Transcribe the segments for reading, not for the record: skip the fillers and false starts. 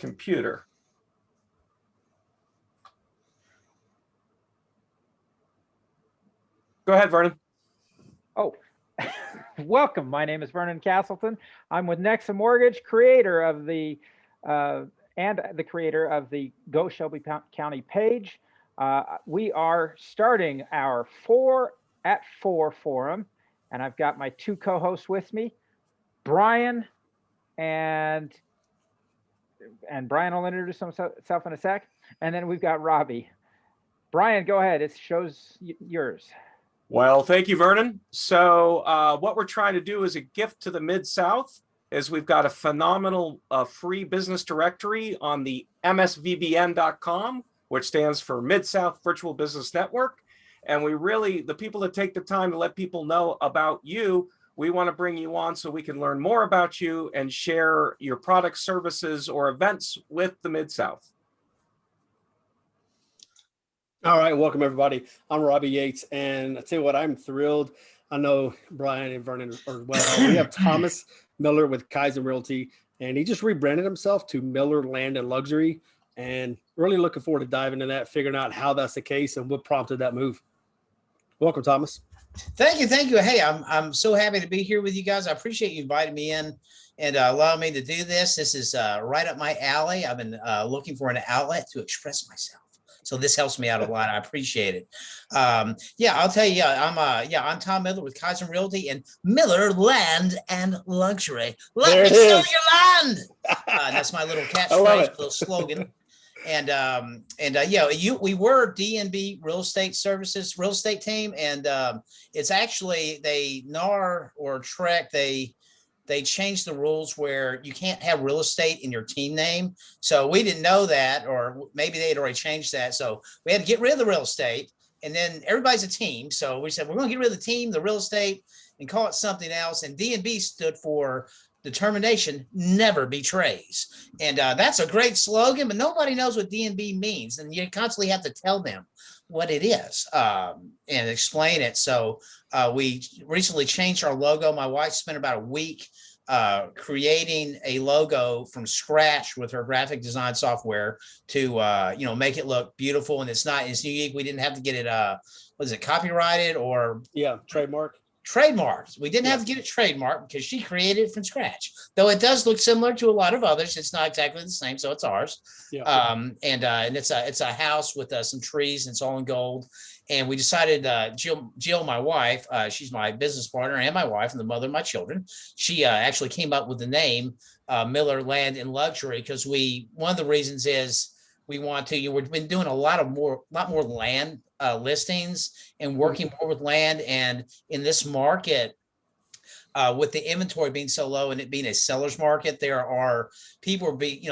computer. Go ahead, Vernon. Oh, welcome. My name is Vernon Castleton. I'm with Nexa Mortgage, creator of the creator of the Go Shelby County page. We are starting our 4 at 4 forum, and I've got my two co-hosts with me, Brian, and Brian will introduce himself in a sec, and then we've got Robbie. Brian, go ahead. It shows yours. Well, thank you, Vernon. So what we're trying to do as a gift to the Mid-South is we've got a phenomenal free business directory on the MSVBN.com, which stands for Mid-South Virtual Business Network. And we really, the people that take the time to let people know about you, we want to bring you on so we can learn more about you and share your products, services, or events with the Mid-South. All right, welcome everybody. I'm Robbie Yates, and I tell you what, I'm thrilled. I know Brian and Vernon are well. We have Thomas Miller with Kaizen Realty, and he just rebranded himself to Miller Land and Luxury, and really looking forward to diving into that, figuring out how that's the case and what prompted that move. Welcome, Thomas. Thank you. Hey, I'm so happy to be here with you guys. I appreciate you inviting me in and allowing me to do this. This is right up my alley. I've been looking for an outlet to express myself. So this helps me out a lot. I appreciate it. Yeah, I'll tell you, I'm Tom Miller with Kaizen Realty and Miller Land and Luxury. Let me sell your land. That's my little catchphrase, little slogan. And yeah, we were DNB Real Estate Services real estate team, and it's actually NAR or Trek, they changed the rules where you can't have real estate in your team name. So we didn't know that, or maybe they had already changed that. So we had to get rid of the real estate, and then everybody's a team. So we said, we're going to get rid of the team, the real estate, and call it something else. And DNB stood for Determination Never Betrays. And that's a great slogan, but nobody knows what DNB means. And you constantly have to tell them what it is and explain it. So we recently changed our logo. My wife spent about a week creating a logo from scratch with her graphic design software to make it look beautiful. And it's unique. We didn't have to get it was it copyrighted or trademarked. We didn't have to get it trademarked because she created it from scratch, though it does look similar to a lot of others. It's not exactly the same, so it's ours. And it's a house with some trees, and it's all in gold. And we decided, Jill, my wife, she's my business partner and my wife and the mother of my children. She actually came up with the name Miller Land and Luxury because one of the reasons is we want to. We've been doing a lot more land listings and working more with land, and in this market, with the inventory being so low and it being a seller's market, there are people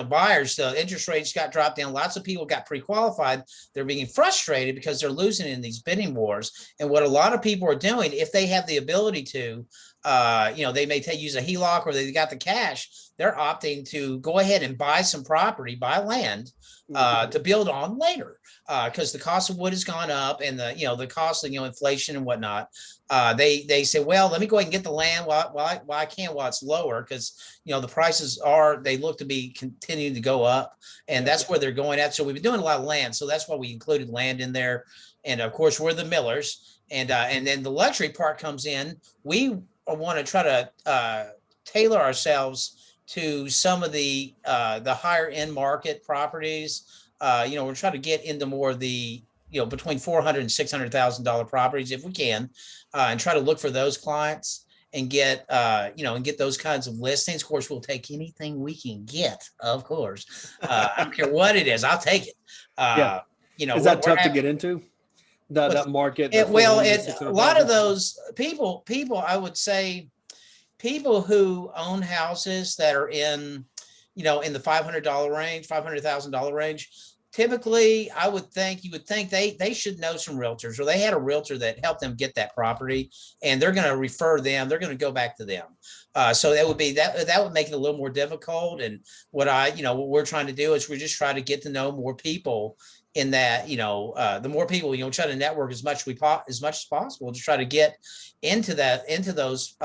buyers. The interest rates got dropped down. Lots of people got pre-qualified. They're being frustrated because they're losing in these bidding wars. And what a lot of people are doing, if they have the ability to, they may use a HELOC or they got the cash, they're opting to go ahead and buy some property, buy land to build on later. Because the cost of wood has gone up, and the cost of inflation and whatnot. They say, well, let me go ahead and get the land while I can while it's lower, because the prices they look to be continuing to go up, and that's where they're going at. So we've been doing a lot of land, so that's why we included land in there, and of course we're the Millers, and then the luxury part comes in. We want to try to tailor ourselves to some of the higher end market properties. We're trying to get into more of the, between $400,000 and $600,000 properties if we can, and try to look for those clients and get, and get those kinds of listings. Of course, we'll take anything we can get, of course. I don't care what it is, I'll take it. Is that tough to get into? That market? A lot of those people, I would say, people who own houses that are in the $500 range, $500,000 range, typically you would think they should know some realtors, or they had a realtor that helped them get that property, and they're going to refer them. They're going to go back to them. So that would make it a little more difficult. And what we're trying to do is we just try to get to know more people in that, the more people, try to network as much as possible to try to get into those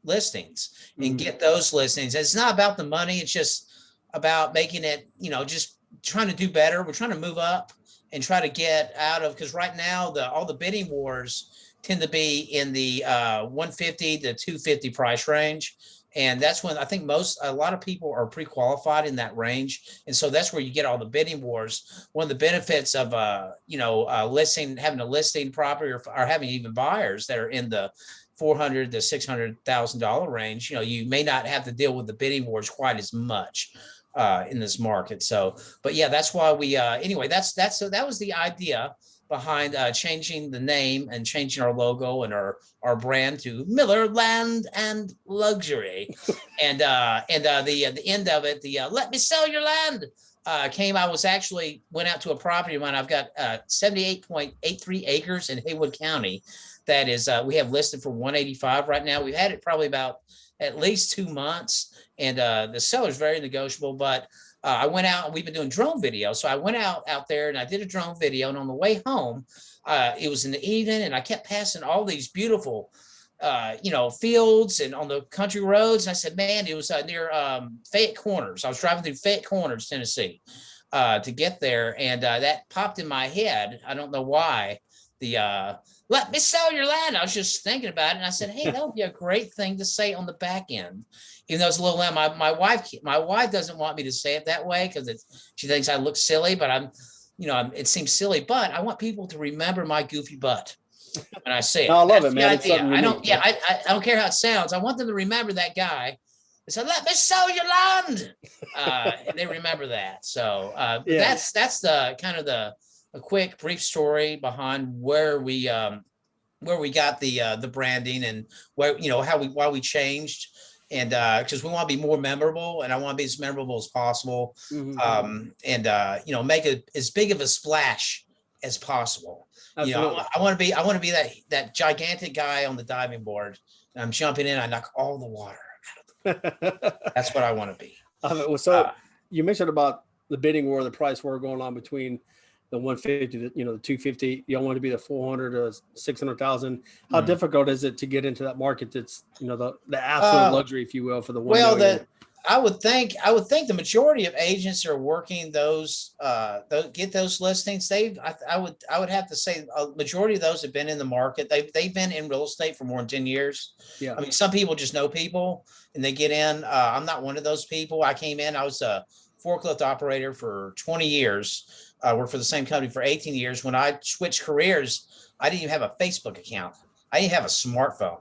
listings and get those listings. It's not about the money. It's just, about making it, just trying to do better. We're trying to move up and try to get out of, because right now all the bidding wars tend to be in the 150 to 250 price range. And that's when I think a lot of people are pre-qualified in that range. And so that's where you get all the bidding wars. One of the benefits of, having a listing property or having even buyers that are in the $400,000 to $600,000 range, you may not have to deal with the bidding wars quite as much in this market. So, but yeah, that's why we, anyway, that was the idea behind changing the name and changing our logo and our brand to Miller Land and Luxury. And the end of it, let me sell your land went out to a property of mine. I've got 78.83 acres in Haywood County. That is, we have listed for 185 right now. We've had it probably about at least 2 months, and the seller's very negotiable, but I went out and we've been doing drone video. So I went out there and I did a drone video, and on the way home, it was in the evening, and I kept passing all these beautiful, fields and on the country roads. And I said, man, it was near Fayette Corners. I was driving through Fayette Corners, Tennessee, to get there. And that popped in my head. I don't know why. Let me sell your land. I was just thinking about it, and I said, hey, that would be a great thing to say on the back end. Even though it's a little land, my wife doesn't want me to say it that way because she thinks I look silly, but it seems silly, but I want people to remember my goofy butt when I say it. I love That's it, man. the idea. I don't care how it sounds. I want them to remember that guy that said, let me sell your land. And they remember that. So that's the kind of a quick brief story behind where we got the branding and why we changed. And because we want to be more memorable, and I want to be as memorable as possible, and make it as big of a splash as possible. Absolutely. I want to be that gigantic guy on the diving board, and I'm jumping in, I knock all the water out of them. That's what I want to be. So you mentioned about the bidding war, the price war going on between the 150, the 250. You don't want to be the 400 to 600,000. How difficult is it to get into that market? That's the absolute luxury, if you will, for the 1 million? I would think the majority of agents are working get those listings. I would have to say a majority of those have been in the market. They've been in real estate for more than 10 years. Yeah. I mean, some people just know people and they get in. I'm not one of those people. I came in, I was a forklift operator for 20 years. I worked for the same company for 18 years. When I switched careers, I didn't even have a Facebook account. I didn't have a smartphone.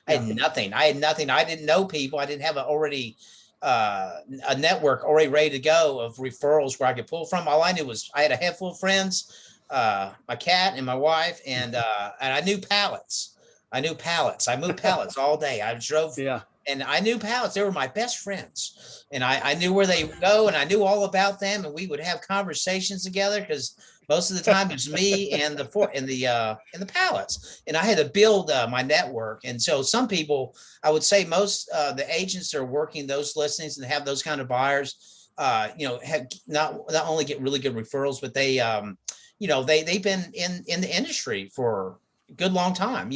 I had nothing. I didn't know people. I didn't have a network already ready to go of referrals where I could pull from. All I knew was I had a handful of friends, my cat and my wife, and I knew pallets. I moved pallets all day. I drove. Yeah. And I knew pallets. They were my best friends, and I knew where they would go, and I knew all about them, and we would have conversations together because most of the time it was me and the pallets, and I had to build my network. And so some people, I would say most the agents that are working those listings and have those kind of buyers, have not only get really good referrals, but they they've been in the industry for a good long time,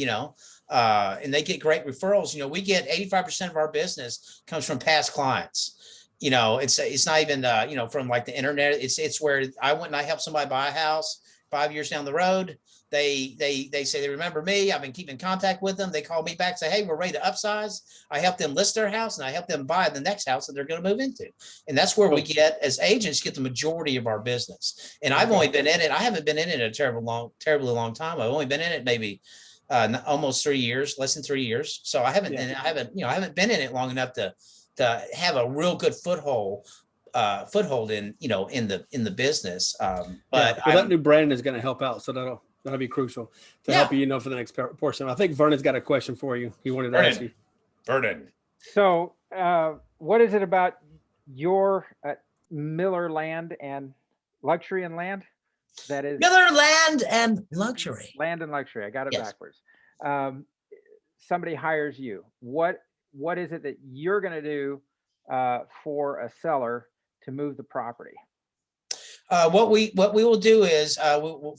and they get great referrals. We get 85% of our business comes from past clients. It's not even from like the internet. It's where I went and I helped somebody buy a house 5 years down the road. They say they remember me. I've been keeping contact with them. They call me back, say, hey, we're ready to upsize. I help them list their house, and I help them buy the next house that they're going to move into. And that's where we get, as agents, get the majority of our business. And I've only been in it. I haven't been in it a terribly long time. I've only been in it maybe almost 3 years, less than 3 years. So I haven't been in it long enough to have a real good foothold in the business. But that new brand is going to help out. So that'll be crucial to help you, for the next portion. I think Vernon's got a question for you. He wanted to ask you. Vernon. So what is it about your Miller Land and Luxury and Land? That is Miller Land and Luxury. Land and Luxury. I got it Yes. backwards. Somebody hires you. What is it that you're going to do for a seller to move the property? What we will do is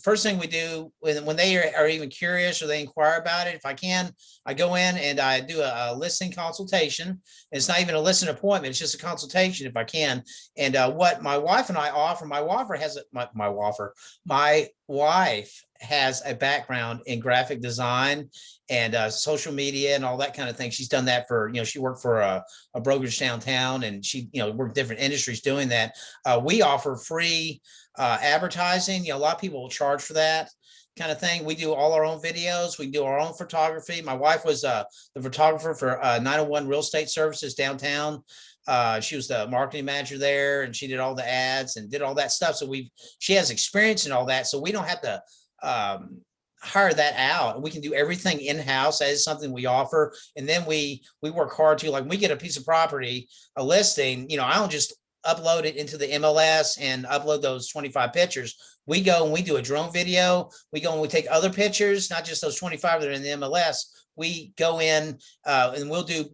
first thing we do when they are even curious or they inquire about it, if I can, I go in and I do a listing consultation. It's not even a listing appointment; it's just a consultation if I can. And what my wife and I offer, my wife has a background in graphic design and social media and all that kind of thing. She's done that for, she worked for a brokerage downtown, and she, worked different industries doing that. We offer free advertising. A lot of people will charge for that kind of thing. We do all our own videos. We do our own photography. My wife was the photographer for 901 Real Estate Services downtown. She was the marketing manager there, and she did all the ads and did all that stuff. So she has experience in all that. So we don't have to hire that out. We can do everything in-house. That is something we offer. And then we work hard to, like, when we get a piece of property, a listing, I don't just upload it into the MLS and upload those 25 pictures. We go and we do a drone video. We go and we take other pictures, not just those 25 that are in the MLS. We go in and we'll do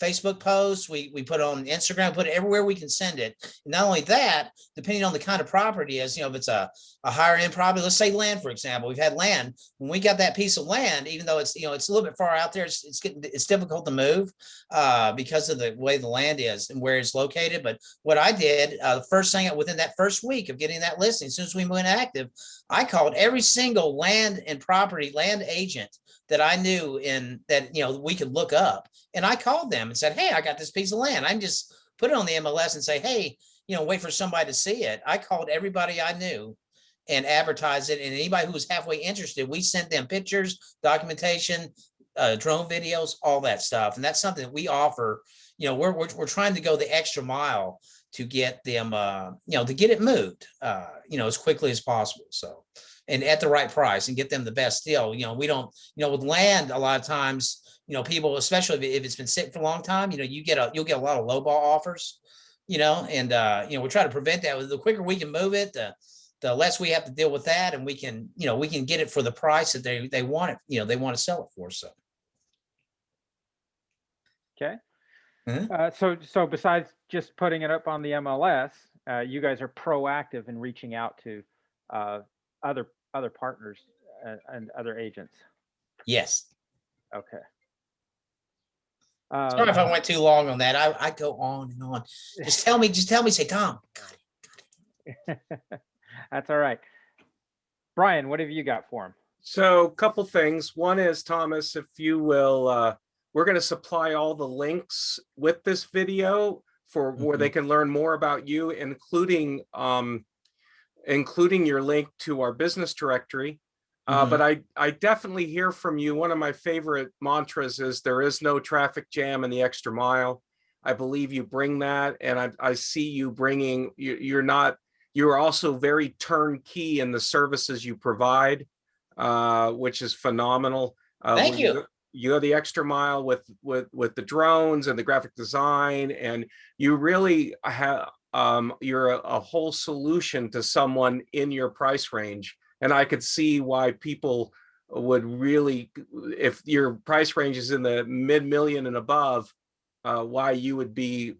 Facebook posts. We put it on Instagram, put it everywhere we can send it. And not only that, depending on the kind of property is, if it's a higher end property, let's say land, for example, we've had land. When we got that piece of land, even though it's, it's a little bit far out there, it's difficult to move because of the way the land is and where it's located. But what I did, the first thing within that first week of getting that listing, as soon as we went active, I called every single land agent that I knew in that, we could look up. And I called them and said, hey, I got this piece of land. I'm just put it on the MLS and say, hey, wait for somebody to see it. I called everybody I knew and advertised it. And anybody who was halfway interested, we sent them pictures, documentation, drone videos, all that stuff. And that's something that we offer. We're trying to go the extra mile to get them, to get it moved, as quickly as possible. So, and at the right price and get them the best deal. We don't, with land, a lot of times, people, especially if it's been sitting for a long time, you'll get a lot of lowball offers, and we try to prevent that. The quicker we can move it, the less we have to deal with that. And we can get it for the price that they want it, they want to sell it for. So. Okay. So besides just putting it up on the MLS, you guys are proactive in reaching out to other partners and other agents. Yes. Okay. Sorry if I went too long on that. I go on and on. Just tell me, say, Tom. That's all right. Brian, what have you got for him? So a couple things. One is, Thomas, if you will, we're going to supply all the links with this video for where they can learn more about you, including your link to our business directory. But I definitely hear from you. One of my favorite mantras is there is no traffic jam in the extra mile. I believe you bring that, and I see you bringing, you're also very turnkey in the services you provide, which is phenomenal. Thank you. You have the extra mile with the drones and the graphic design, and you really have, you're a whole solution to someone in your price range. And I could see why people would really, if your price range is in the mid-million and above, why you would be,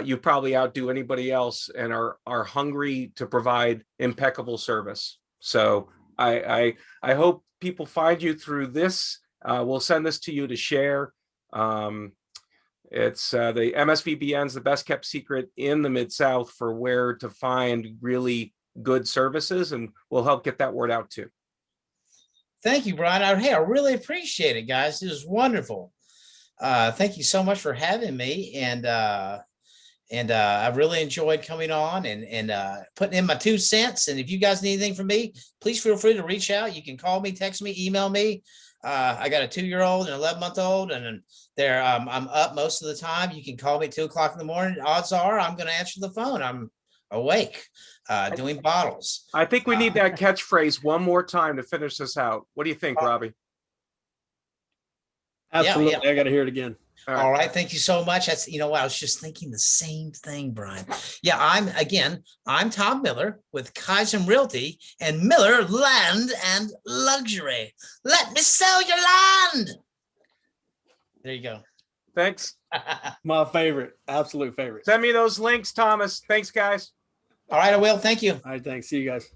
you probably outdo anybody else and are hungry to provide impeccable service. So I hope people find you through this. We'll send this to you to share. It's the MSVBN is the best kept secret in the Mid-South for where to find really good services, and we'll help get that word out too. Thank you, Brian. Hey, I really appreciate it, guys. It was wonderful. Thank you so much for having me, and I really enjoyed coming on and putting in my 2 cents. And if you guys need anything from me, please feel free to reach out. You can call me, text me, email me. I got a 2-year-old and 11-month-old, and I'm up most of the time. You can call me at 2 o'clock in the morning. Odds are I'm going to answer the phone. I'm awake, doing bottles. I think we need that catchphrase one more time to finish this out. What do you think, Robbie? Absolutely. Yeah. I got to hear it again. All right. Thank you so much. That's, what I was just thinking the same thing, Brian. Yeah, I'm Tom Miller with Kaiser Realty and Miller Land and Luxury. Let me sell your land. There you go. Thanks. My favorite, absolute favorite. Send me those links, Thomas. Thanks, guys. All right, I will. Thank you. All right, thanks. See you guys.